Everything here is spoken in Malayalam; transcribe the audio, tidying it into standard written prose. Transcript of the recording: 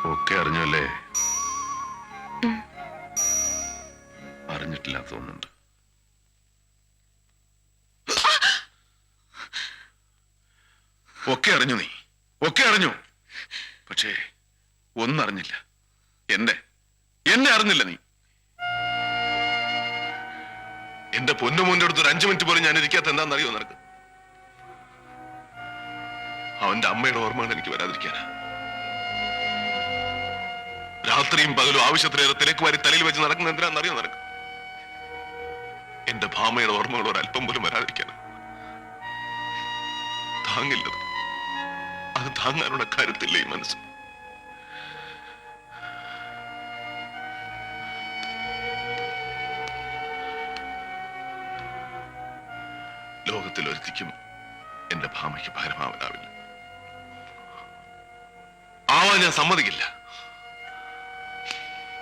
ഒക്കെ അറിഞ്ഞല്ലേ? അറിഞ്ഞിട്ടില്ല തോന്നുന്നുണ്ട്. ഒക്കെ അറിഞ്ഞു, നീ ഒക്കെ അറിഞ്ഞു. പക്ഷേ ഒന്നറിഞ്ഞില്ല. എന്നെ അറിഞ്ഞില്ല നീ. എന്റെ പൊന്നുമോന്റെ അടുത്ത് ഒരു 5 മിനിറ്റ് പോലും ഞാൻ ഇരിക്കാത്ത എന്താണെന്നറിയോ നിനക്ക്? അവന്റെ അമ്മയുടെ ഓർമ്മകൾ എനിക്ക് വരാതിരിക്കാനാ. രാത്രിയും പകലും ആവശ്യത്തിലേറെ തിരക്ക് വാരി തലയിൽ വെച്ച് നടക്കുന്ന എന്തിനാണെന്നറിയോ നിനക്ക്? എന്റെ ഭാമയുടെ ഓർമ്മകൾ ഒരല്പം പോലും വരാതിരിക്കാനാ. താങ്ങില്ലത്. അത് താങ്ങാനുള്ള കരുത്തില്ല ഈ മനസ്സ്. ലോകത്തിൽ ഒരിക്കലും എന്റെ ഭാമയ്ക്ക് ഭാരമാവാനാവില്ല. ആവാൻ ഞാൻ സമ്മതിക്കില്ല.